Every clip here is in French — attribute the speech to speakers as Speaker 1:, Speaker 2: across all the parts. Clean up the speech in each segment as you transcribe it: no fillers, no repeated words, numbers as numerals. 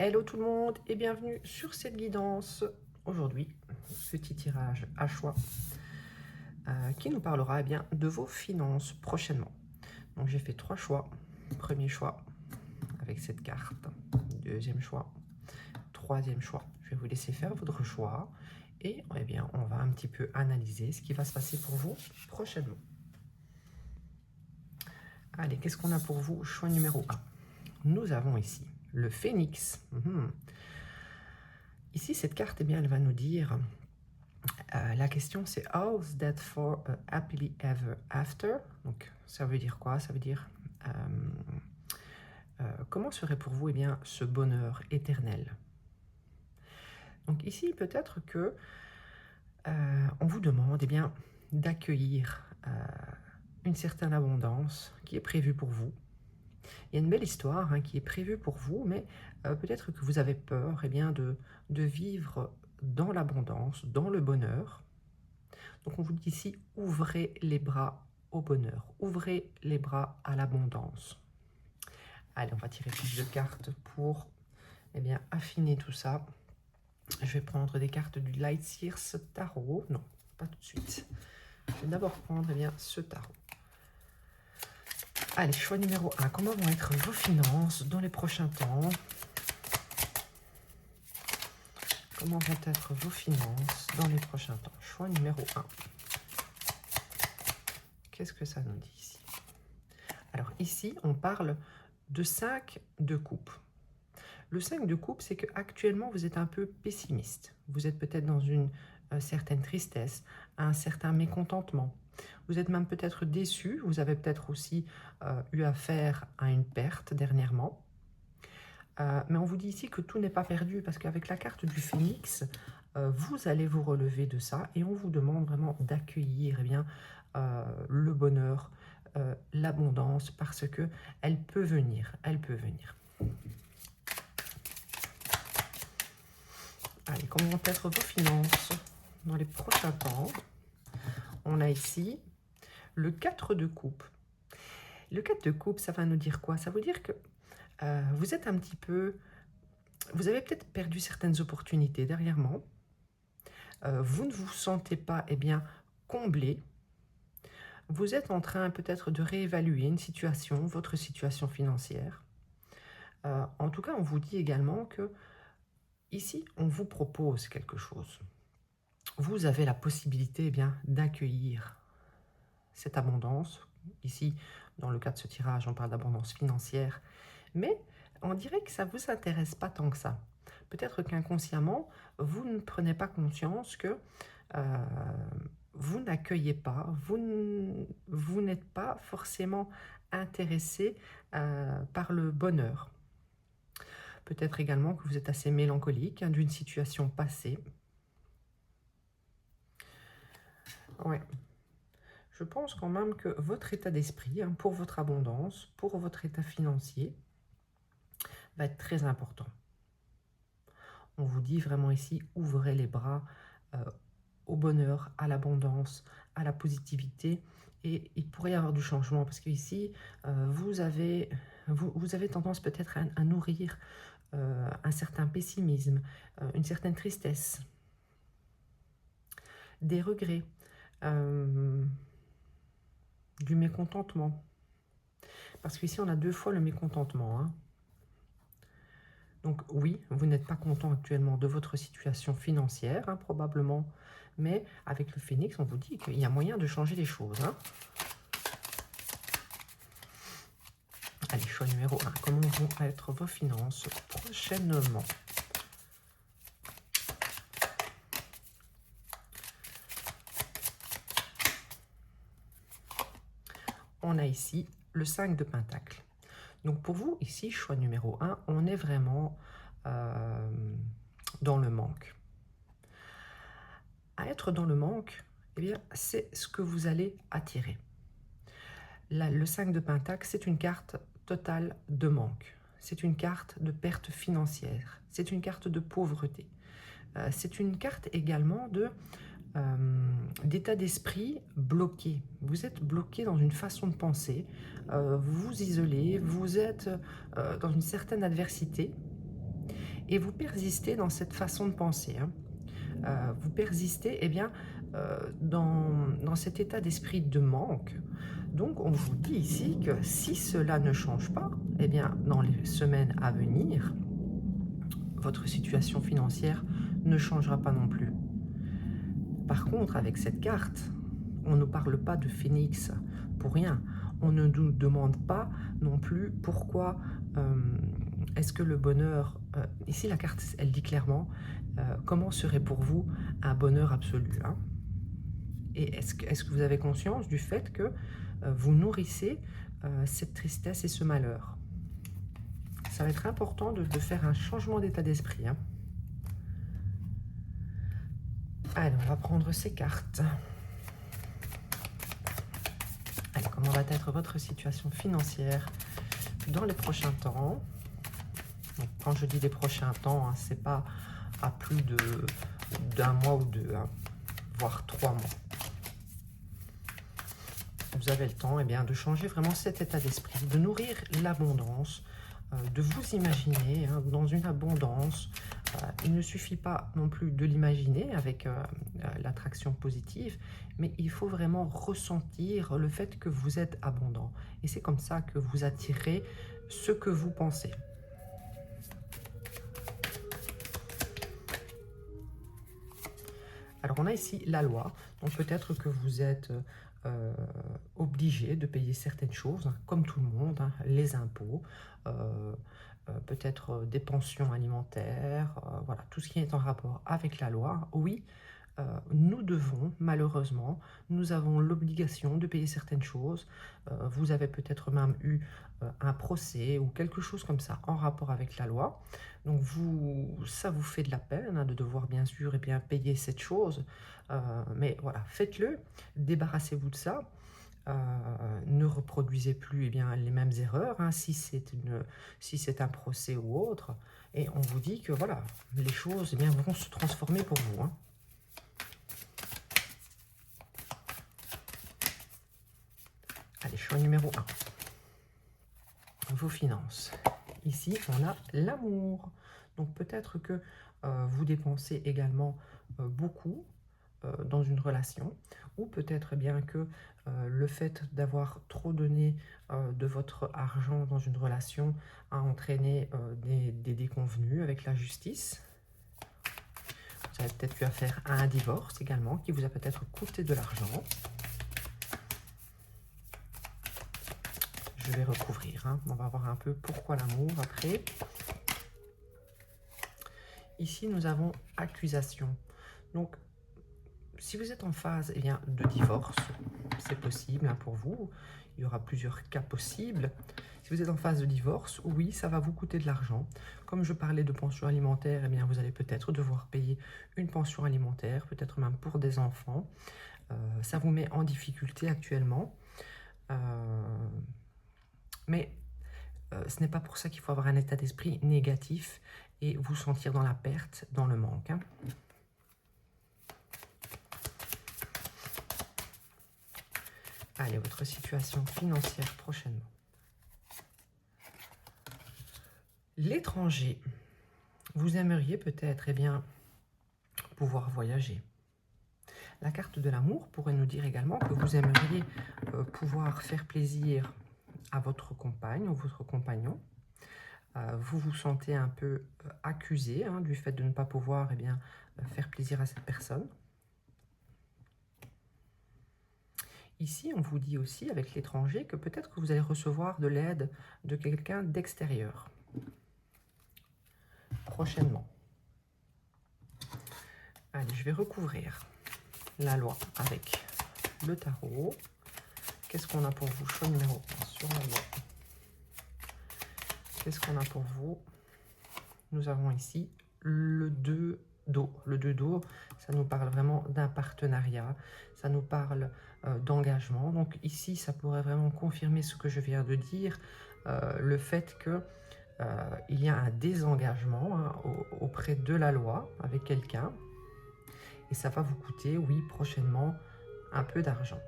Speaker 1: Hello tout le monde et bienvenue sur cette guidance. Aujourd'hui, petit tirage à choix qui nous parlera bien de vos finances prochainement. Donc j'ai fait 3 choix. Premier choix avec cette carte. Deuxième choix. Troisième choix. Je vais vous laisser faire votre choix et bien, on va un petit peu analyser ce qui va se passer pour vous prochainement. Allez, qu'est-ce qu'on a pour vous? Choix numéro 1. Nous avons ici le phénix. Ici, cette carte, bien, elle va nous dire, la question c'est « How's that for a happily ever after ?» Donc, ça veut dire quoi? Ça veut dire, comment serait pour vous bien, ce bonheur éternel? Donc ici, peut-être que on vous demande bien, d'accueillir une certaine abondance qui est prévue pour vous. Il y a une belle histoire qui est prévue pour vous, mais peut-être que vous avez peur bien, de vivre dans l'abondance, dans le bonheur. Donc on vous dit ici, ouvrez les bras au bonheur, ouvrez les bras à l'abondance. Allez, on va tirer plus de cartes pour bien, affiner tout ça. Je vais prendre des cartes du Light Seers Tarot. Non, pas tout de suite. Je vais d'abord prendre bien, ce tarot. Allez, choix numéro 1. Comment vont être vos finances dans les prochains temps? Comment vont être vos finances dans les prochains temps? Choix numéro 1. Qu'est-ce que ça nous dit ici? Alors ici, on parle de 5 de coupe. Le 5 de coupe, c'est qu'actuellement, vous êtes un peu pessimiste. Vous êtes peut-être dans une certaine tristesse, un certain mécontentement. Vous êtes même peut-être déçu. Vous avez peut-être aussi eu affaire à une perte dernièrement. Mais on vous dit ici que tout n'est pas perdu parce qu'avec la carte du phénix, vous allez vous relever de ça et on vous demande vraiment d'accueillir le bonheur, l'abondance parce que elle peut venir, elle peut venir. Allez, comment vont être vos finances dans les prochains temps? On a ici le 4 de coupe. Le 4 de coupe, ça va nous dire quoi? Ça veut dire que vous êtes un petit peu... Vous avez peut-être perdu certaines opportunités dernièrement. Vous ne vous sentez pas bien, comblé. Vous êtes en train peut-être de réévaluer une situation, votre situation financière. En tout cas, on vous dit également que ici, on vous propose quelque chose. Vous avez la possibilité d'accueillir cette abondance. Ici, dans le cas de ce tirage, on parle d'abondance financière. Mais on dirait que ça ne vous intéresse pas tant que ça. Peut-être qu'inconsciemment, vous ne prenez pas conscience que vous n'accueillez pas, vous n'êtes pas forcément intéressé par le bonheur. Peut-être également que vous êtes assez mélancolique d'une situation passée. Ouais. Je pense quand même que votre état d'esprit, pour votre abondance, pour votre état financier, va être très important. On vous dit vraiment ici, ouvrez les bras au bonheur, à l'abondance, à la positivité. Et il pourrait y avoir du changement parce qu'ici, vous avez tendance peut-être à nourrir un certain pessimisme, une certaine tristesse, des regrets, du mécontentement. Parce qu'ici, on a 2 fois le mécontentement. Donc oui, vous n'êtes pas content actuellement de votre situation financière, probablement. Mais avec le phénix, on vous dit qu'il y a moyen de changer les choses. Allez, choix numéro 1. Comment vont être vos finances prochainement? On a ici le 5 de Pentacle. Donc pour vous, ici, choix numéro 1, on est vraiment dans le manque. À être dans le manque, c'est ce que vous allez attirer. Là, le 5 de Pentacle, c'est une carte totale de manque. C'est une carte de perte financière. C'est une carte de pauvreté. C'est une carte également d'état d'esprit bloqué. Vous êtes bloqué dans une façon de penser, vous vous isolez, vous êtes dans une certaine adversité. Et vous persistez dans cette façon de penser. Hein. Vous persistez eh bien, dans cet état d'esprit de manque. Donc, on vous dit ici que si cela ne change pas, eh bien, dans les semaines à venir, votre situation financière ne changera pas non plus. Par contre, avec cette carte, on ne parle pas de phénix pour rien. On ne nous demande pas non plus pourquoi est-ce que le bonheur... ici, la carte, elle dit clairement comment serait pour vous un bonheur absolu. Hein. Et est-ce que vous avez conscience du fait que vous nourrissez cette tristesse et ce malheur? Ça va être important de faire un changement d'état d'esprit. Hein. Allez, on va prendre ces cartes. Allez, comment va être votre situation financière dans les prochains temps? Donc, quand je dis les prochains temps, hein, c'est pas à plus d'un mois ou deux, hein, voire 3 mois. Vous avez le temps eh bien, de changer vraiment cet état d'esprit, de nourrir l'abondance, de vous imaginer hein, dans une abondance. Il ne suffit pas non plus de l'imaginer avec l'attraction positive, mais il faut vraiment ressentir le fait que vous êtes abondant. Et c'est comme ça que vous attirez ce que vous pensez. Alors on a ici la loi, donc peut-être que vous êtes obligé de payer certaines choses, hein, comme tout le monde, hein, les impôts, peut-être des pensions alimentaires, voilà, tout ce qui est en rapport avec la loi. Oui, nous devons, malheureusement, nous avons l'obligation de payer certaines choses. Vous avez peut-être même eu un procès ou quelque chose comme ça en rapport avec la loi. Donc ça vous fait de la peine hein, de devoir bien sûr eh bien, payer cette chose. Mais voilà, faites-le, débarrassez-vous de ça. Ne reproduisez plus eh bien, les mêmes erreurs hein, si c'est un procès ou autre. Et on vous dit que voilà, les choses eh bien, vont se transformer pour vous. Hein. Allez, choix numéro 1. Vos finances. Ici, on a l'amour. Donc peut-être que vous dépensez également beaucoup dans une relation, ou peut-être bien que le fait d'avoir trop donné de votre argent dans une relation a entraîné des déconvenues avec la justice. Vous avez peut-être eu affaire à un divorce également qui vous a peut-être coûté de l'argent. Je vais recouvrir, hein. On va voir un peu pourquoi l'amour après. Ici, nous avons accusation. Donc, si vous êtes en phase eh bien, de divorce, c'est possible hein, pour vous. Il y aura plusieurs cas possibles. Si vous êtes en phase de divorce, oui, ça va vous coûter de l'argent. Comme je parlais de pension alimentaire, eh bien, vous allez peut-être devoir payer une pension alimentaire, peut-être même pour des enfants. Ça vous met en difficulté actuellement. Mais ce n'est pas pour ça qu'il faut avoir un état d'esprit négatif et vous sentir dans la perte, dans le manque. Hein. Allez, votre situation financière prochainement. L'étranger. Vous aimeriez peut-être eh bien, pouvoir voyager. La carte de l'amour pourrait nous dire également que vous aimeriez pouvoir faire plaisir à votre compagne ou votre compagnon. Vous vous sentez un peu accusé hein, du fait de ne pas pouvoir eh bien, faire plaisir à cette personne. Ici, on vous dit aussi avec l'étranger que peut-être que vous allez recevoir de l'aide de quelqu'un d'extérieur. Prochainement. Allez, je vais recouvrir la loi avec le tarot. Qu'est-ce qu'on a pour vous? Choix numéro 1 sur la loi. Qu'est-ce qu'on a pour vous? Nous avons ici le 2 d'eau. Le 2 d'eau, ça nous parle vraiment d'un partenariat, ça nous parle d'engagement. Donc ici, ça pourrait vraiment confirmer ce que je viens de dire, le fait que il y a un désengagement hein, auprès de la loi avec quelqu'un. Et ça va vous coûter, oui, prochainement, un peu d'argent.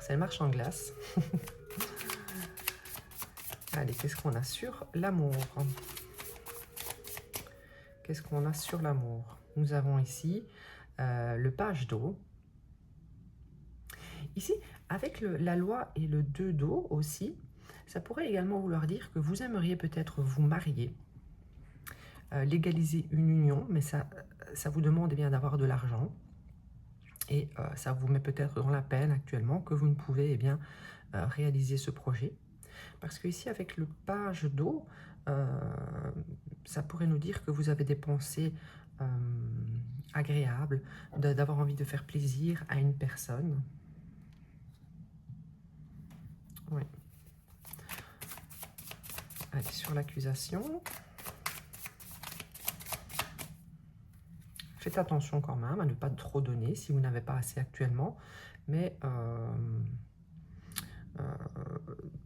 Speaker 1: C'est le marche en glace. Allez, qu'est-ce qu'on a sur l'amour? qu'est-ce qu'on a sur l'amour? Nous avons ici le page d'eau. Ici, avec la loi et le 2 d'eau aussi, ça pourrait également vouloir dire que vous aimeriez peut-être vous marier, légaliser une union, mais ça vous demande eh bien d'avoir de l'argent. Et ça vous met peut-être dans la peine actuellement que vous ne pouvez eh bien, réaliser ce projet. Parce que ici, avec le page d'eau, ça pourrait nous dire que vous avez des pensées agréables, d'avoir envie de faire plaisir à une personne. Oui. Allez, sur l'accusation. Faites attention quand même à ne pas trop donner si vous n'avez pas assez actuellement, mais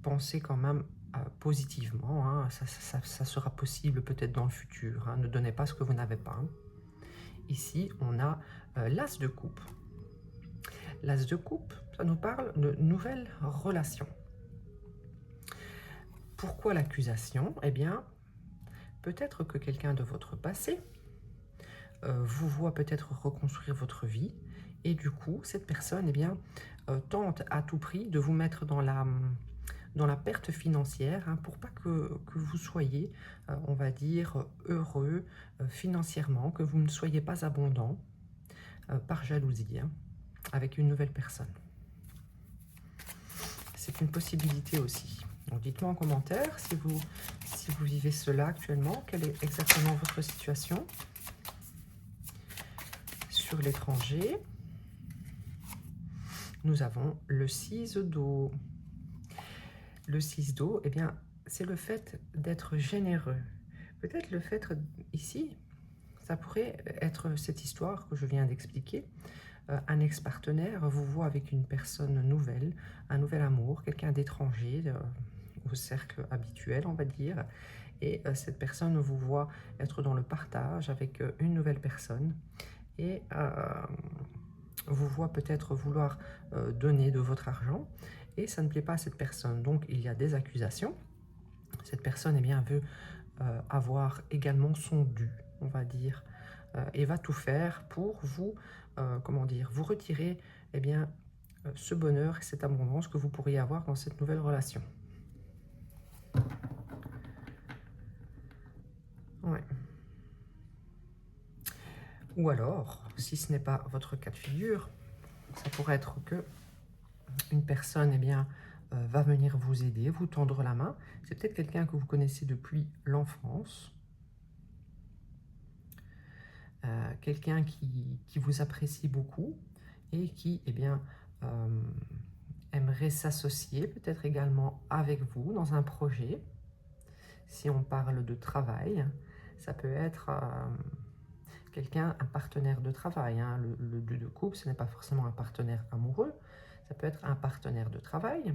Speaker 1: pensez quand même positivement, hein. Ça sera possible peut-être dans le futur, hein. Ne donnez pas ce que vous n'avez pas. Ici, on a l'As de coupe. L'As de coupe, ça nous parle de nouvelles relations. Pourquoi l'accusation? Eh bien, peut-être que quelqu'un de votre passé vous voit peut-être reconstruire votre vie, et du coup, cette personne eh bien, tente à tout prix de vous mettre dans la perte financière, hein, pour pas que vous soyez, on va dire, heureux financièrement, que vous ne soyez pas abondant par jalousie, hein, avec une nouvelle personne. C'est une possibilité aussi. Donc dites-moi en commentaire si vous vivez cela actuellement, quelle est exactement votre situation. Sur l'étranger, nous avons le 6 d'eau. Le 6 d'eau, eh bien, c'est le fait d'être généreux. Peut-être le fait ici, ça pourrait être cette histoire que je viens d'expliquer. Un ex-partenaire vous voit avec une personne nouvelle, un nouvel amour, quelqu'un d'étranger au cercle habituel, on va dire. Et cette personne vous voit être dans le partage avec une nouvelle personne. Et vous voit peut-être vouloir donner de votre argent, et ça ne plaît pas à cette personne. Donc, il y a des accusations. Cette personne eh bien, veut avoir également son dû, on va dire, et va tout faire pour vous, comment dire, vous retirer eh bien, ce bonheur et cette abondance que vous pourriez avoir dans cette nouvelle relation. Ouais. Ou alors, si ce n'est pas votre cas de figure, ça pourrait être que une personne eh bien, va venir vous aider, vous tendre la main. C'est peut-être quelqu'un que vous connaissez depuis l'enfance. Quelqu'un qui vous apprécie beaucoup et qui eh bien, aimerait s'associer peut-être également avec vous dans un projet. Si on parle de travail, ça peut être quelqu'un, un partenaire de travail, hein. Le 2 de coupe, ce n'est pas forcément un partenaire amoureux, ça peut être un partenaire de travail.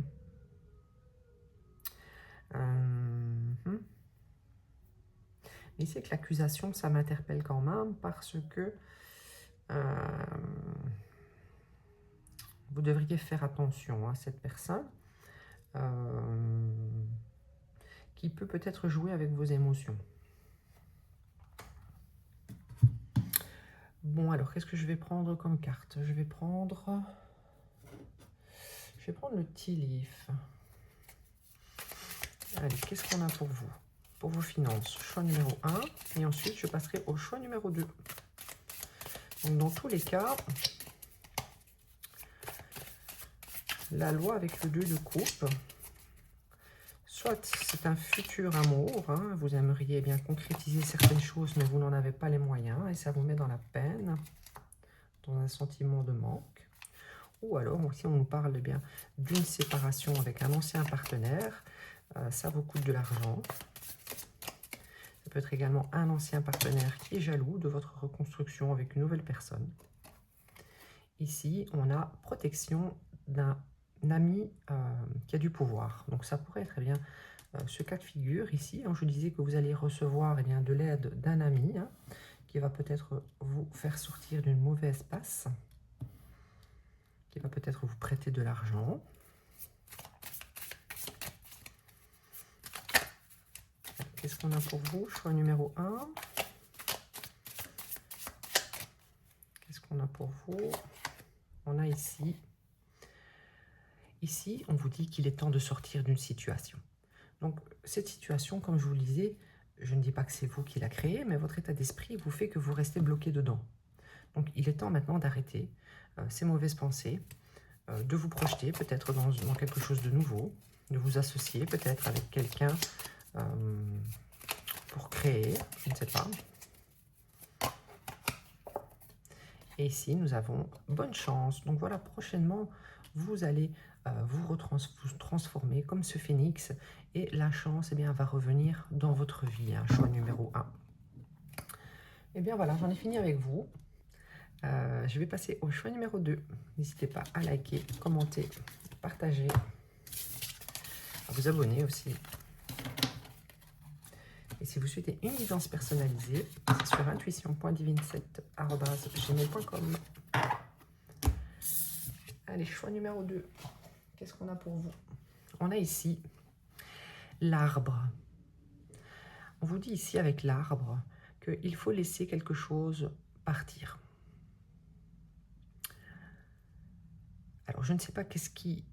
Speaker 1: Mais c'est que l'accusation, ça m'interpelle quand même parce que vous devriez faire attention à cette personne qui peut peut-être jouer avec vos émotions. Bon, alors, qu'est-ce que je vais prendre comme carte? Je vais prendre le Tea Leaf. Allez, qu'est-ce qu'on a pour vous? Pour vos finances, choix numéro 1. Et ensuite, je passerai au choix numéro 2. Donc, dans tous les cas, la loi avec le 2 de coupe, soit c'est un futur amour, hein, vous aimeriez bien concrétiser certaines choses, mais vous n'en avez pas les moyens, et ça vous met dans la peine, dans un sentiment de manque. Ou alors, si on nous parle bien d'une séparation avec un ancien partenaire, ça vous coûte de l'argent. Ça peut être également un ancien partenaire qui est jaloux de votre reconstruction avec une nouvelle personne. Ici, on a protection d'un ami qui a du pouvoir. Donc ça pourrait être eh bien, ce cas de figure ici. Je disais que vous allez recevoir eh bien, de l'aide d'un ami, hein, qui va peut-être vous faire sortir d'une mauvaise passe, qui va peut-être vous prêter de l'argent. Qu'est-ce qu'on a pour vous? Choix numéro 1. qu'on a pour vous? On a ici, on vous dit qu'il est temps de sortir d'une situation. Donc, cette situation, comme je vous le disais, je ne dis pas que c'est vous qui la créée, mais votre état d'esprit vous fait que vous restez bloqué dedans. Donc, il est temps maintenant d'arrêter ces mauvaises pensées, de vous projeter peut-être dans quelque chose de nouveau, de vous associer peut-être avec quelqu'un pour créer, je ne sais pas. Et ici, nous avons bonne chance. Donc voilà, prochainement, vous allez vous transformer comme ce phénix et la chance eh bien, va revenir dans votre vie. Hein, choix numéro 1. Et bien voilà, j'en ai fini avec vous. Je vais passer au choix numéro 2. N'hésitez pas à liker, commenter, partager, à vous abonner aussi. Et si vous souhaitez une guidance personnalisée, c'est sur intuition.divine7@gmail.com. Allez, choix numéro 2. Qu'est-ce qu'on a pour vous? On a ici l'arbre. On vous dit ici avec l'arbre qu'il faut laisser quelque chose partir. Alors, je ne sais pas qu'est-ce qu'il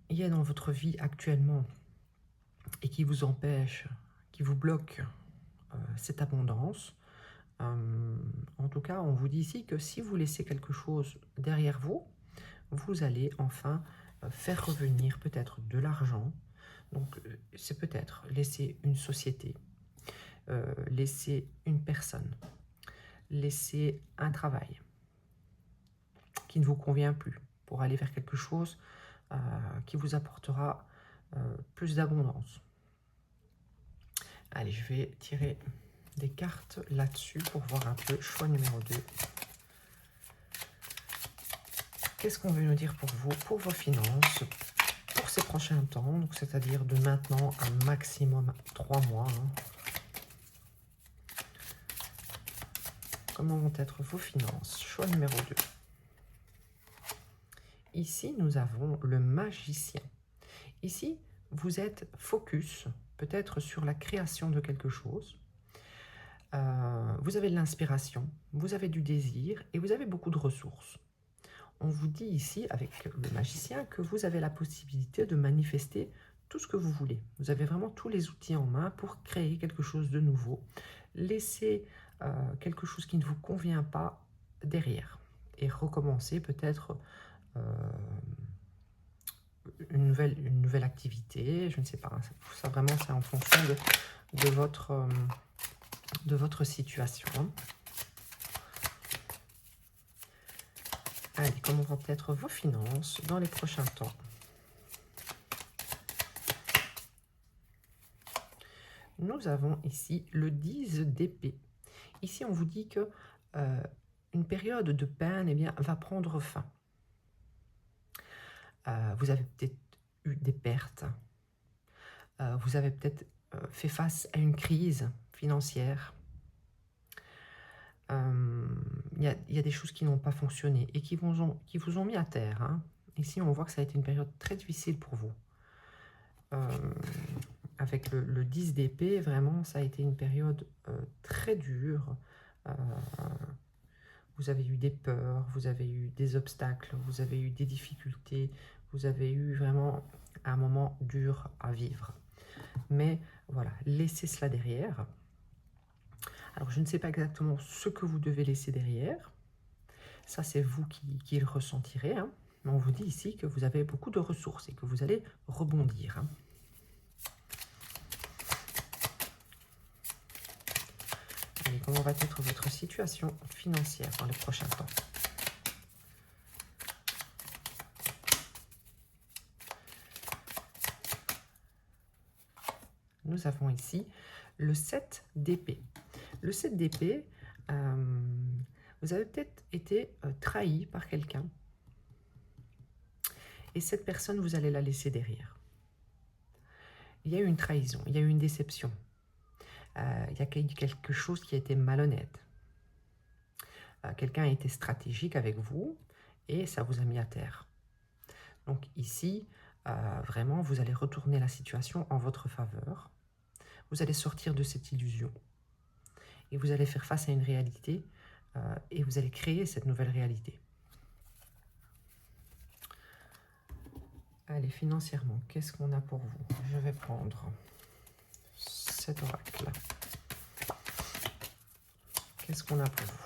Speaker 1: y a dans votre vie actuellement et qui vous empêche, qui vous bloque cette abondance. En tout cas, on vous dit ici que si vous laissez quelque chose derrière vous, vous allez enfin faire revenir peut-être de l'argent. Donc, c'est peut-être laisser une société, laisser une personne, laisser un travail qui ne vous convient plus pour aller vers quelque chose qui vous apportera plus d'abondance. Allez, je vais tirer des cartes là-dessus pour voir un peu. Choix numéro 2. Qu'est-ce qu'on veut nous dire pour vous, pour vos finances, pour ces prochains temps, donc c'est-à-dire de maintenant à maximum 3 mois. Hein. Comment vont être vos finances? Choix numéro 2. Ici, nous avons le magicien. Ici, vous êtes focus, peut-être sur la création de quelque chose. Vous avez de l'inspiration, vous avez du désir et vous avez beaucoup de ressources. On vous dit ici, avec le magicien, que vous avez la possibilité de manifester tout ce que vous voulez. Vous avez vraiment tous les outils en main pour créer quelque chose de nouveau. Laissez quelque chose qui ne vous convient pas derrière et recommencer peut-être une nouvelle activité, je ne sais pas. Ça vraiment, c'est en fonction de votre situation. Allez, comment vont être vos finances dans les prochains temps? Nous avons ici le 10 d'épée. Ici, on vous dit que une période de peine eh bien, va prendre fin. Vous avez peut-être eu des pertes. Vous avez peut-être fait face à une crise financière. Il y a des choses qui n'ont pas fonctionné et qui vous ont mis à terre. Hein. Ici, on voit que ça a été une période très difficile pour vous. Avec le 10 d'épée, vraiment, ça a été une période très dure. Vous avez eu des peurs, vous avez eu des obstacles, vous avez eu des difficultés, vous avez eu vraiment un moment dur à vivre. Mais voilà, laissez cela derrière. Alors, je ne sais pas exactement ce que vous devez laisser derrière. Ça, c'est vous qui le ressentirez. Hein. Mais on vous dit ici que vous avez beaucoup de ressources et que vous allez rebondir. Hein. Allez, comment va être votre situation financière dans les prochains temps? Nous avons ici le 7 d'épée. Le 7 d'épée, vous avez peut-être été trahi par quelqu'un. Et cette personne, vous allez la laisser derrière. Il y a eu une trahison, il y a eu une déception. Il y a quelque chose qui a été malhonnête. Quelqu'un a été stratégique avec vous et ça vous a mis à terre. Donc ici, vraiment, vous allez retourner la situation en votre faveur. Vous allez sortir de cette illusion. Et vous allez faire face à une réalité et vous allez créer cette nouvelle réalité. Allez, financièrement, qu'est-ce qu'on a pour vous? Je vais prendre cet oracle. Qu'est-ce qu'on a pour vous?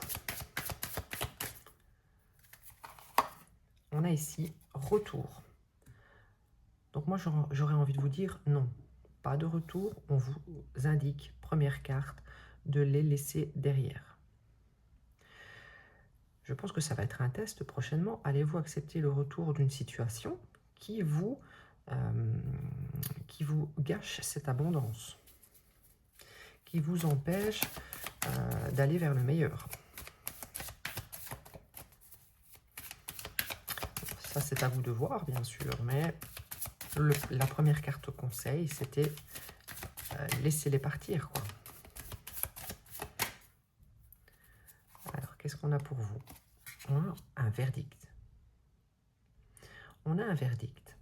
Speaker 1: On a ici retour. Donc moi, j'aurais envie de vous dire non, pas de retour. On vous indique, première carte, de les laisser derrière. Je pense que ça va être un test prochainement. Allez-vous accepter le retour d'une situation qui vous gâche cette abondance, qui vous empêche d'aller vers le meilleur? Ça, c'est à vous de voir, bien sûr, mais la première carte conseil, c'était laissez-les partir, quoi. Alors, qu'est-ce qu'on a pour vous? On a un verdict. On a un verdict.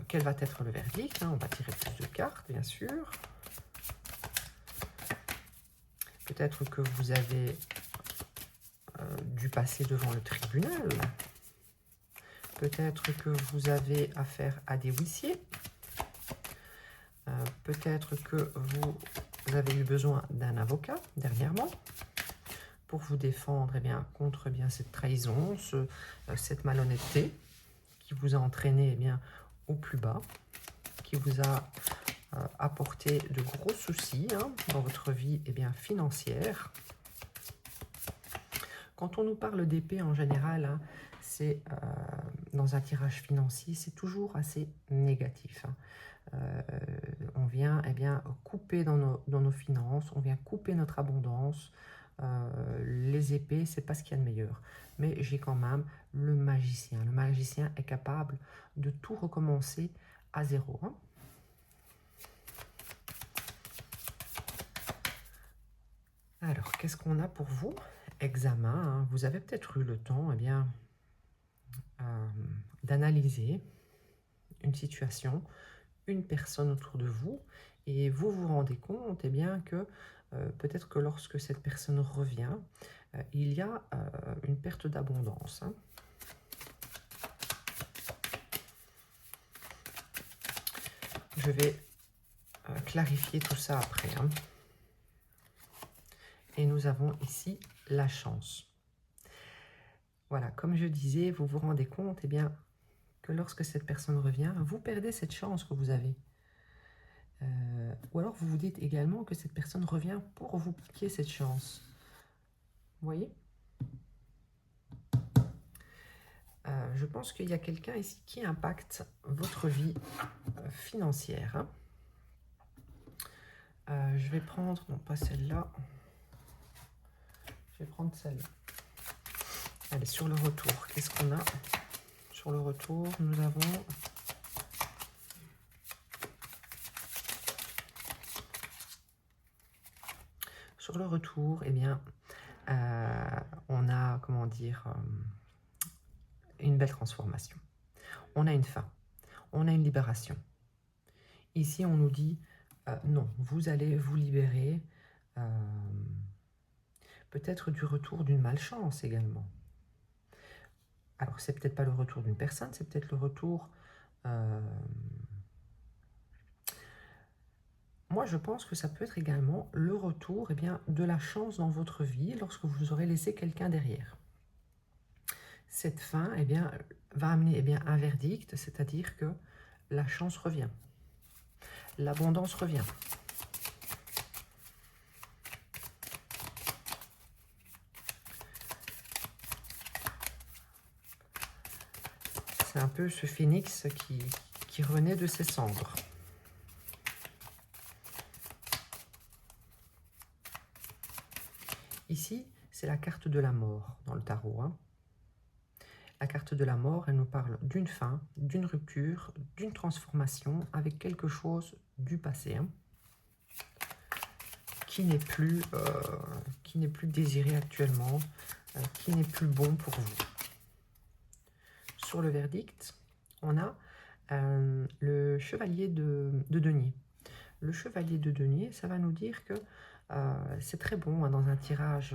Speaker 1: Quel va être le verdict? On va tirer plus de cartes, bien sûr. Peut-être que vous avez dû passer devant le tribunal. Peut-être que vous avez affaire à des huissiers. Peut-être que vous avez eu besoin d'un avocat dernièrement pour vous défendre contre cette trahison, cette malhonnêteté qui vous a entraîné au plus bas, qui vous a apporté de gros soucis dans votre vie financière. Quand on nous parle d'épée en général, c'est dans un tirage financier, c'est toujours assez négatif. On vient couper dans nos finances, on vient couper notre abondance. Les épées, c'est pas ce qu'il y a de meilleur. Mais j'ai quand même le magicien. Le magicien est capable de tout recommencer à zéro. Alors, qu'est-ce qu'on a pour vous? Examen. Vous avez peut-être eu le temps d'analyser une situation, une personne autour de vous, et vous vous rendez compte que peut-être que lorsque cette personne revient, il y a une perte d'abondance. Je vais clarifier tout ça après. Et nous avons ici la chance. Voilà, comme je disais, vous vous rendez compte que lorsque cette personne revient, vous perdez cette chance que vous avez. Ou alors vous vous dites également que cette personne revient pour vous piquer cette chance. Vous voyez? Je pense qu'il y a quelqu'un ici qui impacte votre vie financière. Je vais prendre, non pas celle-là, je vais prendre celle-là. Allez, sur le retour, qu'est-ce qu'on a? Sur le retour, nous avons... Sur le retour, on a, comment dire, une belle transformation. On a une fin, on a une libération. Ici, on nous dit, non, vous allez vous libérer, peut-être du retour d'une malchance également. Alors, c'est peut-être pas le retour d'une personne, c'est peut-être le retour... Moi, je pense que ça peut être également le retour de la chance dans votre vie lorsque vous aurez laissé quelqu'un derrière. Cette fin va amener un verdict, c'est-à-dire que la chance revient, l'abondance revient. C'est un peu ce phénix qui renaît de ses cendres. Ici, c'est la carte de la mort dans le tarot. La carte de la mort, elle nous parle d'une fin, d'une rupture, d'une transformation avec quelque chose du passé qui n'est plus désiré actuellement, qui n'est plus bon pour vous. Sur le verdict, on a le chevalier de denier. Le chevalier de denier, ça va nous dire que c'est très bon dans un tirage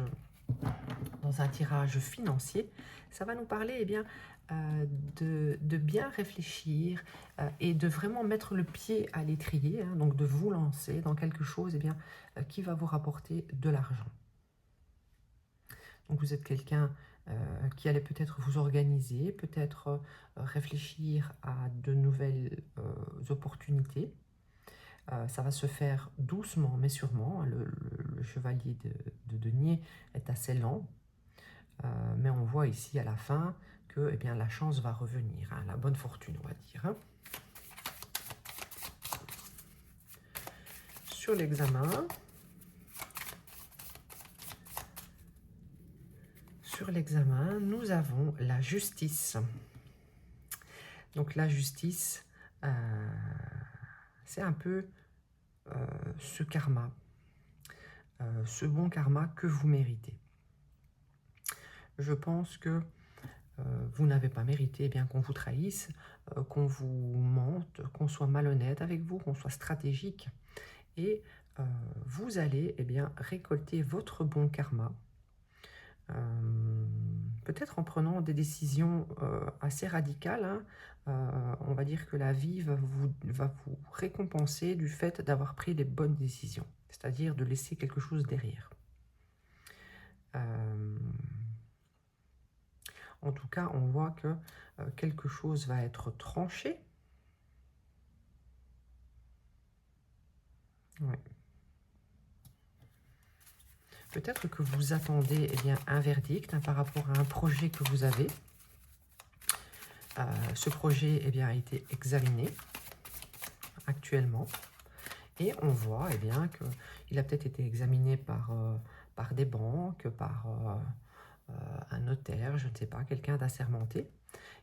Speaker 1: dans un tirage financier, ça va nous parler eh bien, de bien réfléchir et de vraiment mettre le pied à l'étrier, hein, donc de vous lancer dans quelque chose eh bien, qui va vous rapporter de l'argent. Donc vous êtes quelqu'un qui allait peut-être vous organiser, peut-être réfléchir à de nouvelles opportunités. Ça va se faire doucement mais sûrement. Le chevalier de denier est assez lent, mais on voit ici à la fin que eh bien, la chance va revenir, hein, la bonne fortune on va dire. Hein. Sur l'examen, nous avons la justice. Donc la justice, c'est un peu ce karma, ce bon karma que vous méritez. Je pense que vous n'avez pas mérité eh bien qu'on vous trahisse, qu'on vous mente, qu'on soit malhonnête avec vous, qu'on soit stratégique. Et vous allez eh bien, récolter votre bon karma, peut-être en prenant des décisions assez radicales. Hein. On va dire que la vie va vous récompenser du fait d'avoir pris les bonnes décisions, c'est-à-dire de laisser quelque chose derrière. En tout cas, on voit que quelque chose va être tranché. Ouais. Peut-être que vous attendez eh bien, un verdict hein, par rapport à un projet que vous avez. Ce projet eh bien, a été examiné actuellement et on voit eh bien, qu'il a peut-être été examiné par des banques, par un notaire, je ne sais pas, quelqu'un d'assermenté.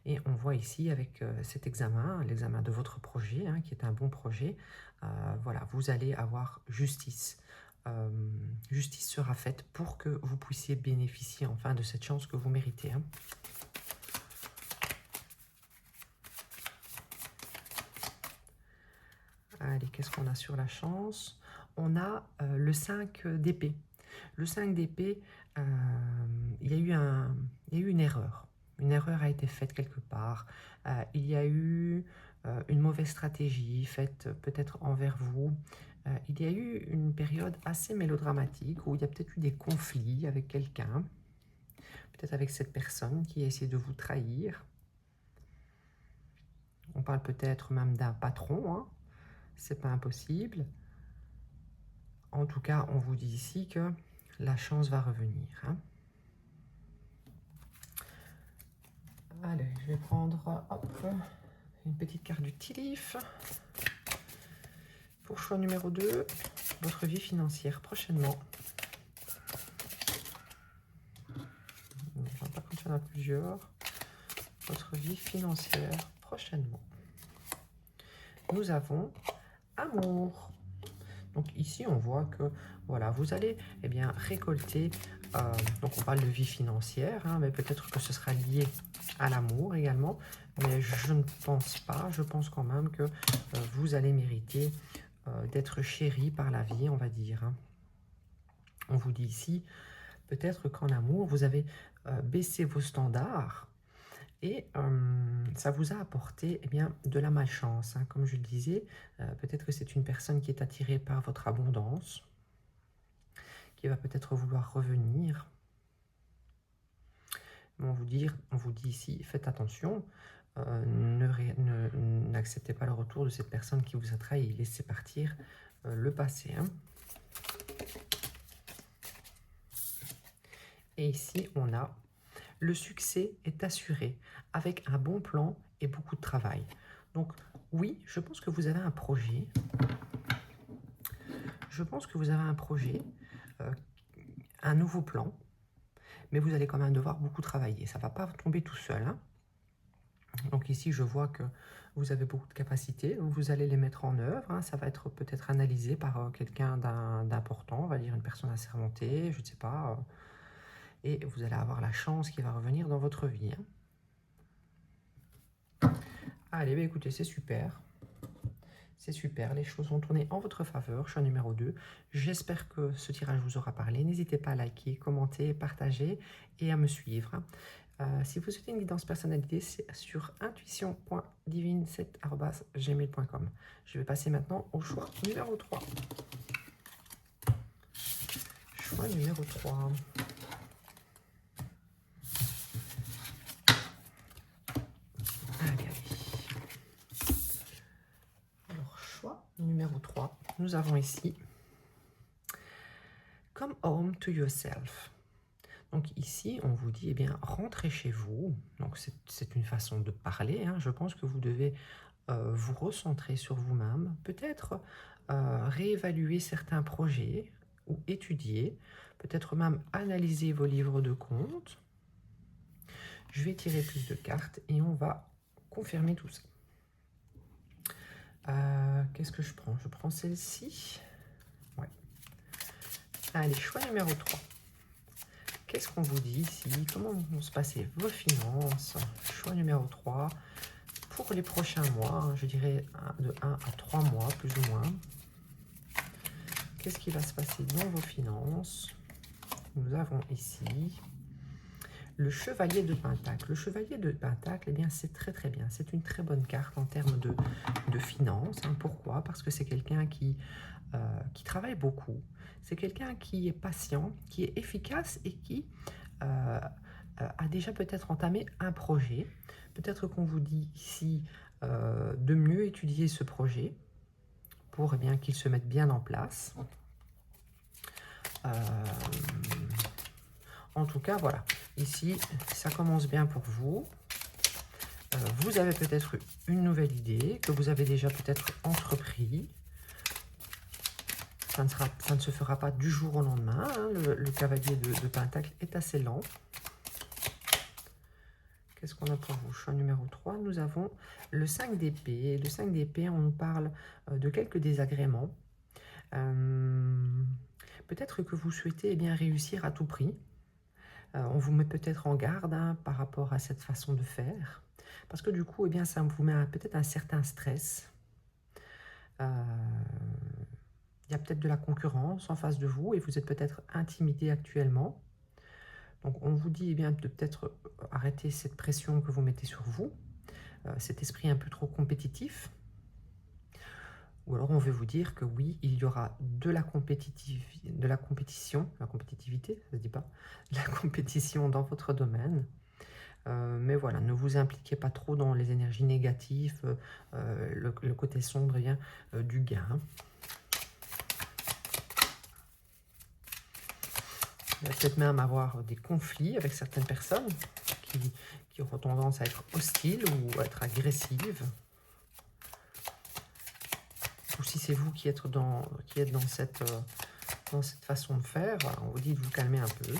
Speaker 1: Et on voit ici avec cet examen, l'examen de votre projet, hein, qui est un bon projet, voilà, vous allez avoir justice. Justice sera faite pour que vous puissiez bénéficier enfin de cette chance que vous méritez. Hein. Allez, qu'est-ce qu'on a sur la chance? On a le 5 d'épée. Le 5 d'épée, il y a eu une erreur. Une erreur a été faite quelque part. Il y a eu une mauvaise stratégie faite peut-être envers vous. Il y a eu une période assez mélodramatique où il y a peut-être eu des conflits avec quelqu'un. Peut-être avec cette personne qui a essayé de vous trahir. On parle peut-être même d'un patron, hein. C'est pas impossible. En tout cas, on vous dit ici que la chance va revenir. Hein. Allez, je vais prendre hop, une petite carte du Tilif. Pour choix numéro 2, votre vie financière prochainement. Par contre, il y en a plusieurs. Votre vie financière prochainement. Nous avons amour. Donc ici, on voit que voilà, vous allez eh bien, récolter, donc on parle de vie financière, hein, mais peut-être que ce sera lié à l'amour également, mais je ne pense pas, je pense quand même que vous allez mériter d'être chéri par la vie, on va dire. Hein. On vous dit ici, peut-être qu'en amour, vous avez baissé vos standards, et ça vous a apporté eh bien, de la malchance. Hein. Comme je le disais, peut-être que c'est une personne qui est attirée par votre abondance, qui va peut-être vouloir revenir. Mais on vous dit ici, faites attention, n'acceptez pas le retour de cette personne qui vous a trahi, laissez partir le passé. Hein. Et ici, on a le succès est assuré avec un bon plan et beaucoup de travail. Donc oui, je pense que vous avez un projet. Je pense que vous avez un projet, un nouveau plan, mais vous allez quand même devoir beaucoup travailler. Ça ne va pas tomber tout seul. Hein. Donc ici, je vois que vous avez beaucoup de capacités, vous allez les mettre en œuvre. Hein. Ça va être peut-être analysé par quelqu'un d'important, on va dire une personne assermentée, je ne sais pas. Et vous allez avoir la chance qui va revenir dans votre vie. Hein. Allez, bah écoutez, c'est super. C'est super, les choses vont tourner en votre faveur. Choix numéro 2. J'espère que ce tirage vous aura parlé. N'hésitez pas à liker, commenter, partager et à me suivre. Si vous souhaitez une guidance personnalisée, c'est sur intuition.divine7@gmail.com. Je vais passer maintenant au choix numéro 3. Choix numéro 3. Alors, choix numéro 3. Nous avons ici « Come home to yourself ». Donc ici, on vous dit, eh bien, rentrez chez vous. Donc c'est une façon de parler. Hein. Je pense que vous devez vous recentrer sur vous-même, peut-être réévaluer certains projets ou étudier, peut-être même analyser vos livres de comptes. Je vais tirer plus de cartes et on va confirmer tout ça. Qu'est-ce que je prends? Je prends celle-ci. Ouais. Allez, choix numéro 3. Qu'est-ce qu'on vous dit ici? Comment vont se passer vos finances? Choix numéro 3. Pour les prochains mois, je dirais de 1 à 3 mois, plus ou moins. Qu'est-ce qui va se passer dans vos finances? Nous avons ici le chevalier de Pentacle. Le chevalier de Pentacle, eh bien, c'est très très bien. C'est une très bonne carte en termes de finances. Hein. Pourquoi? Parce que c'est quelqu'un qui travaille beaucoup. C'est quelqu'un qui est patient, qui est efficace et qui a déjà peut-être entamé un projet. Peut-être qu'on vous dit ici de mieux étudier ce projet pour eh bien, qu'il se mette bien en place. En tout cas, voilà. Ici, ça commence bien pour vous. Vous avez peut-être une nouvelle idée que vous avez déjà peut-être entrepris. Ça ne se fera pas du jour au lendemain. Hein. Le cavalier de Pentacle est assez lent. Qu'est-ce qu'on a pour vous? Choix numéro 3. Nous avons le 5 d'épée. Le 5 d'épée, on nous parle de quelques désagréments. Peut-être que vous souhaitez eh bien, réussir à tout prix. On vous met peut-être en garde hein, par rapport à cette façon de faire. Parce que du coup, eh bien, ça vous met peut-être un certain stress. Il y a peut-être de la concurrence en face de vous et vous êtes peut-être intimidé actuellement. Donc on vous dit eh bien, de peut-être arrêter cette pression que vous mettez sur vous, cet esprit un peu trop compétitif. Ou alors on veut vous dire que oui, il y aura de la compétitivité, ça se dit pas, de la compétition dans votre domaine. Mais voilà, ne vous impliquez pas trop dans les énergies négatives, le côté sombre vient du gain. Il va peut-être même avoir des conflits avec certaines personnes qui auront tendance à être hostiles ou à être agressives. Ou si c'est vous qui êtes dans cette façon de faire, on vous dit de vous calmer un peu.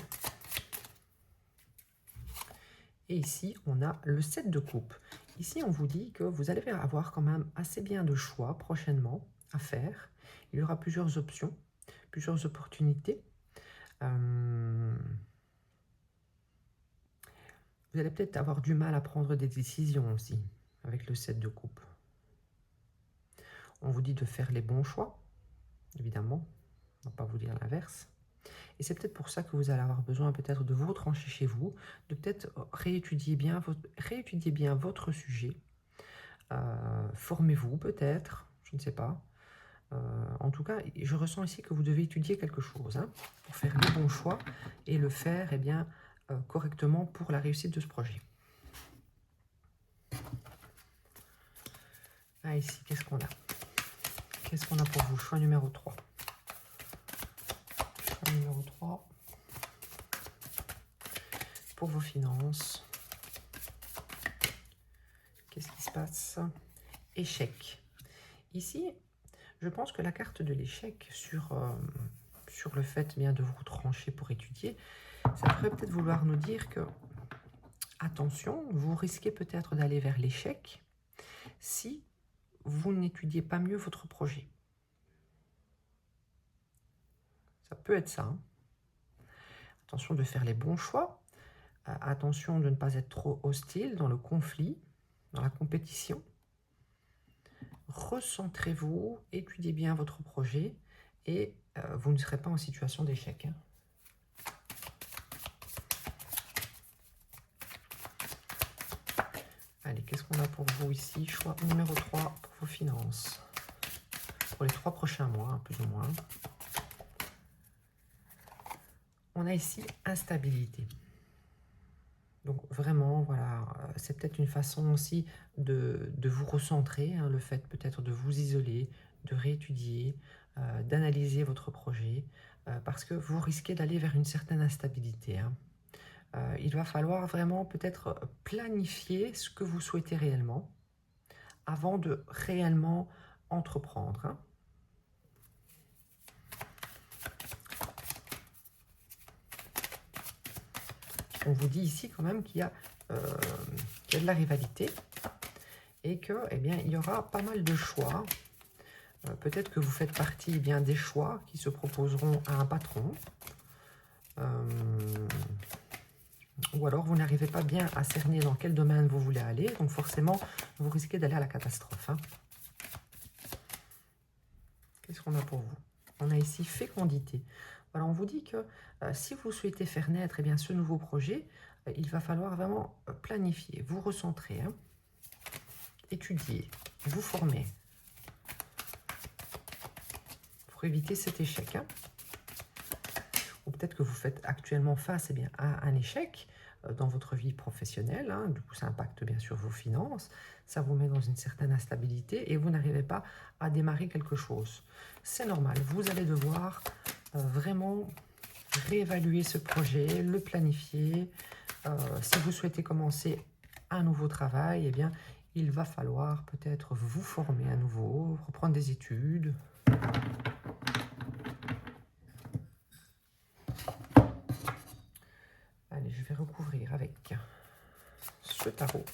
Speaker 1: Et ici, on a le 7 de coupe. Ici, on vous dit que vous allez avoir quand même assez bien de choix prochainement à faire. Il y aura plusieurs options, plusieurs opportunités. Vous allez peut-être avoir du mal à prendre des décisions aussi avec le 7 de coupe. On vous dit de faire les bons choix, évidemment. On ne va pas vous dire l'inverse. Et c'est peut-être pour ça que vous allez avoir besoin peut-être de vous retrancher chez vous, de peut-être réétudier bien votre sujet. Formez-vous peut-être, je ne sais pas. En tout cas, je ressens ici que vous devez étudier quelque chose hein, pour faire les bons choix et le faire eh bien, correctement pour la réussite de ce projet. Ah, ici, qu'est-ce qu'on a? Qu'est-ce qu'on a pour vous? Choix numéro 3. Choix numéro 3. Pour vos finances. Qu'est-ce qui se passe? Échec. Ici, je pense que la carte de l'échec sur le fait bien de vous retrancher pour étudier, ça pourrait peut-être vouloir nous dire que, attention, vous risquez peut-être d'aller vers l'échec si vous n'étudiez pas mieux votre projet. Ça peut être ça. Hein. Attention de faire les bons choix. Attention de ne pas être trop hostile dans le conflit, dans la compétition. recentrez-vous, étudiez bien votre projet et vous ne serez pas en situation d'échec. Hein. Allez, qu'est-ce qu'on a pour vous ici? Choix numéro 3 pour vos finances. Pour les 3 prochains mois, hein, plus ou moins. On a ici instabilité. Donc vraiment, voilà, c'est peut-être une façon aussi de vous recentrer, hein, le fait peut-être de vous isoler, de réétudier, d'analyser votre projet, parce que vous risquez d'aller vers une certaine instabilité. Hein. Il va falloir vraiment peut-être planifier ce que vous souhaitez réellement avant de réellement entreprendre. Hein. On vous dit ici quand même qu'il y a de la rivalité et que, eh bien, il y aura pas mal de choix. Peut-être que vous faites partie eh bien, des choix qui se proposeront à un patron. Ou alors vous n'arrivez pas bien à cerner dans quel domaine vous voulez aller, donc forcément vous risquez d'aller à la catastrophe. Hein. Qu'est-ce qu'on a pour vous? On a ici fécondité. Voilà, on vous dit que si vous souhaitez faire naître eh bien, ce nouveau projet, il va falloir vraiment planifier, vous recentrer, hein, étudier, vous former pour éviter cet échec. Hein. Ou peut-être que vous faites actuellement face eh bien, à un échec dans votre vie professionnelle, hein, du coup ça impacte bien sûr vos finances, ça vous met dans une certaine instabilité et vous n'arrivez pas à démarrer quelque chose. C'est normal, vous allez devoir vraiment réévaluer ce projet, le planifier. Si vous souhaitez commencer un nouveau travail, eh bien, il va falloir peut-être vous former à nouveau, reprendre des études. Allez, je vais recouvrir avec ce tarot.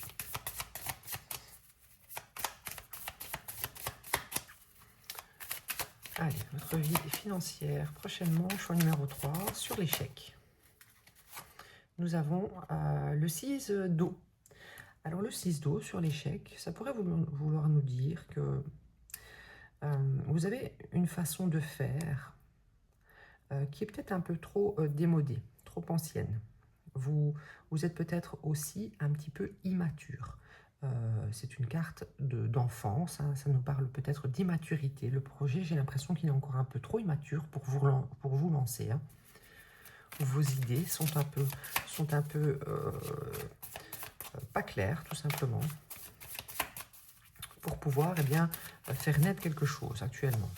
Speaker 1: Allez, votre vie financière, prochainement, choix numéro 3, sur l'échec. Nous avons le 6 d'eau. Alors le 6 d'eau sur l'échec, ça pourrait vouloir nous dire que vous avez une façon de faire qui est peut-être un peu trop démodée, trop ancienne. Vous êtes peut-être aussi un petit peu immature. C'est une carte d'enfance, hein, ça nous parle peut-être d'immaturité. Le projet, j'ai l'impression qu'il est encore un peu trop immature pour vous lancer. Hein. Vos idées sont un peu pas claires, tout simplement, pour pouvoir eh bien, faire naître quelque chose actuellement.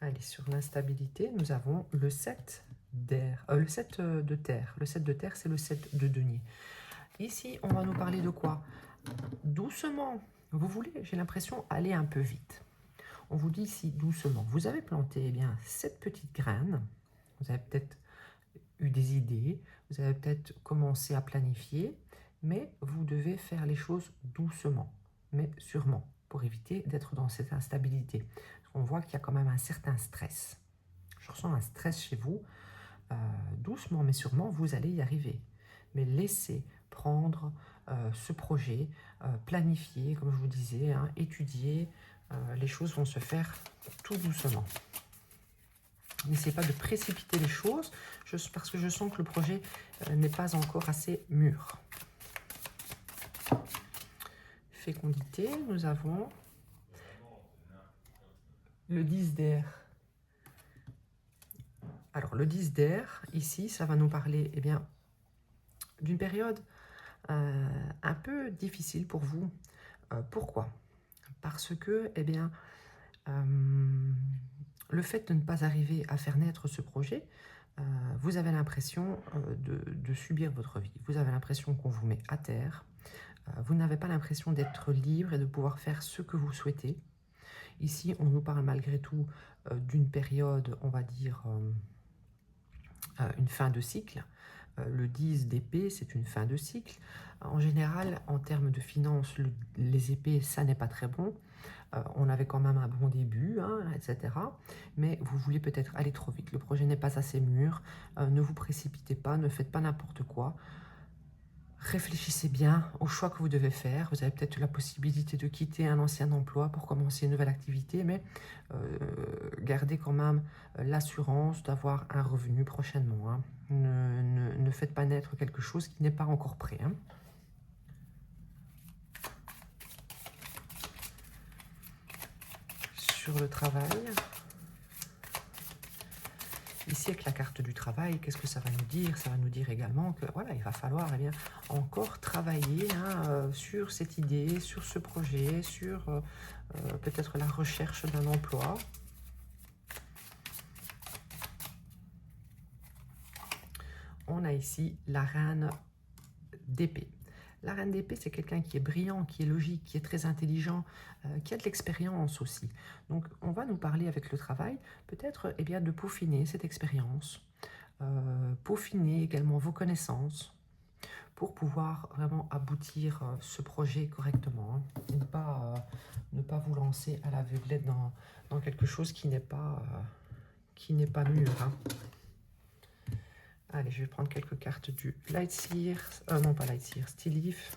Speaker 1: Allez, sur l'instabilité, nous avons le 7 d'air, le 7 de terre. Le 7 de terre, c'est le 7 de denier. Ici, on va nous parler de quoi? Doucement. Vous voulez, j'ai l'impression, aller un peu vite. On vous dit ici doucement. Vous avez planté eh bien, cette petite graine. Vous avez peut-être eu des idées. Vous avez peut-être commencé à planifier. Mais vous devez faire les choses doucement, mais sûrement, pour éviter d'être dans cette instabilité. On voit qu'il y a quand même un certain stress. Je ressens un stress chez vous. Doucement, mais sûrement, vous allez y arriver. Mais laissez prendre ce projet, planifier, comme je vous disais, hein, étudier. Les choses vont se faire tout doucement. N'essayez pas de précipiter les choses, parce que je sens que le projet n'est pas encore assez mûr. Fécondité, nous avons le 10 d'air. Alors, le 10 d'air, ici, ça va nous parler eh bien, d'une période un peu difficile pour vous. Pourquoi? Parce que, eh bien, le fait de ne pas arriver à faire naître ce projet, vous avez l'impression de subir votre vie. Vous avez l'impression qu'on vous met à terre. Vous n'avez pas l'impression d'être libre et de pouvoir faire ce que vous souhaitez. Ici, on nous parle malgré tout d'une période, on va dire, une fin de cycle. Le 10 d'épée, c'est une fin de cycle. En général, en termes de finances, les épées, ça n'est pas très bon. On avait quand même un bon début, hein, etc. Mais vous voulez peut-être aller trop vite. Le projet n'est pas assez mûr. Ne vous précipitez pas, ne faites pas n'importe quoi. Réfléchissez bien au choix que vous devez faire. Vous avez peut-être la possibilité de quitter un ancien emploi pour commencer une nouvelle activité, mais gardez quand même l'assurance d'avoir un revenu prochainement, hein. Ne faites pas naître quelque chose qui n'est pas encore prêt, hein. Sur le travail, ici avec la carte du travail, qu'est-ce que ça va nous dire? Ça va nous dire également que voilà, il va falloir encore travailler, hein, sur cette idée, sur ce projet, sur peut-être la recherche d'un emploi. On a ici la reine d'épée. La reine d'épée, c'est quelqu'un qui est brillant, qui est logique, qui est très intelligent, qui a de l'expérience aussi. Donc, on va nous parler avec le travail, peut-être de peaufiner cette expérience, peaufiner également vos connaissances pour pouvoir vraiment aboutir ce projet correctement, hein, et ne pas vous lancer à l'aveuglette dans quelque chose qui n'est pas mûr, hein. Allez, je vais prendre quelques cartes du Lightseer, non pas Lightseer, Steel Leaf.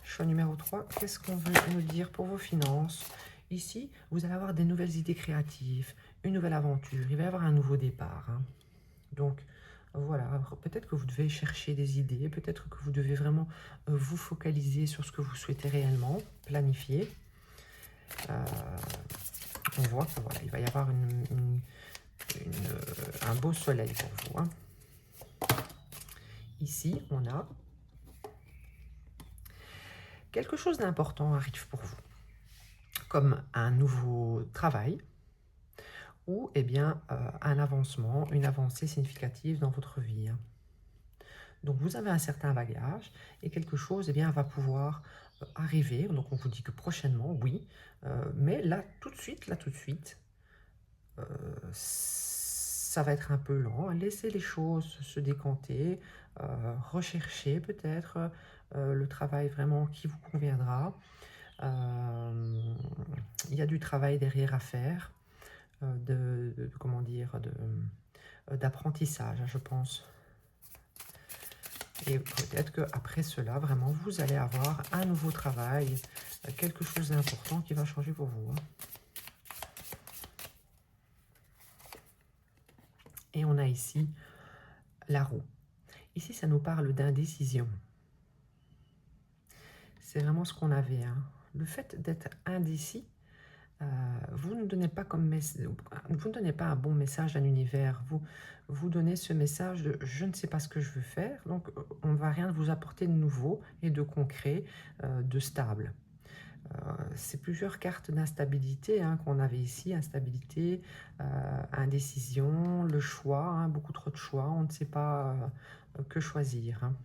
Speaker 1: Choix numéro 3, qu'est-ce qu'on veut nous dire pour vos finances? Ici, vous allez avoir des nouvelles idées créatives, une nouvelle aventure, il va y avoir un nouveau départ, hein. Donc, voilà, peut-être que vous devez chercher des idées, peut-être que vous devez vraiment vous focaliser sur ce que vous souhaitez réellement, planifier. On voit que voilà, il va y avoir un beau soleil pour vous, hein. Ici, on a quelque chose d'important arrive pour vous, comme un nouveau travail ou un avancement, une avancée significative dans votre vie, hein. Donc vous avez un certain bagage et quelque chose va pouvoir arriver. Donc on vous dit que prochainement, oui, mais là tout de suite, ça va être un peu lent. Laissez les choses se décanter, recherchez peut-être le travail vraiment qui vous conviendra. Il y a du travail derrière à faire, d'apprentissage, je pense. Et peut-être qu'après cela, vraiment, vous allez avoir un nouveau travail, quelque chose d'important qui va changer pour vous, hein. Et on a ici la roue. Ici, ça nous parle d'indécision. C'est vraiment ce qu'on avait, hein. Le fait d'être indécis, vous ne donnez pas un bon message à l'univers. Vous donnez ce message de « je ne sais pas ce que je veux faire », donc on ne va rien vous apporter de nouveau et de concret, de stable. C'est plusieurs cartes d'instabilité, hein, qu'on avait ici, instabilité, indécision, le choix, hein, beaucoup trop de choix, on ne sait pas que choisir, hein.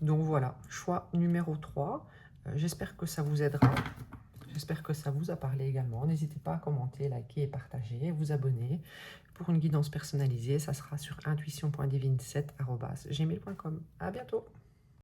Speaker 1: Donc voilà, choix numéro 3. J'espère que ça vous aidera. J'espère que ça vous a parlé également. N'hésitez pas à commenter, liker et partager, vous abonner. Pour une guidance personnalisée, ça sera sur intuition.divine7@gmail.com. À bientôt.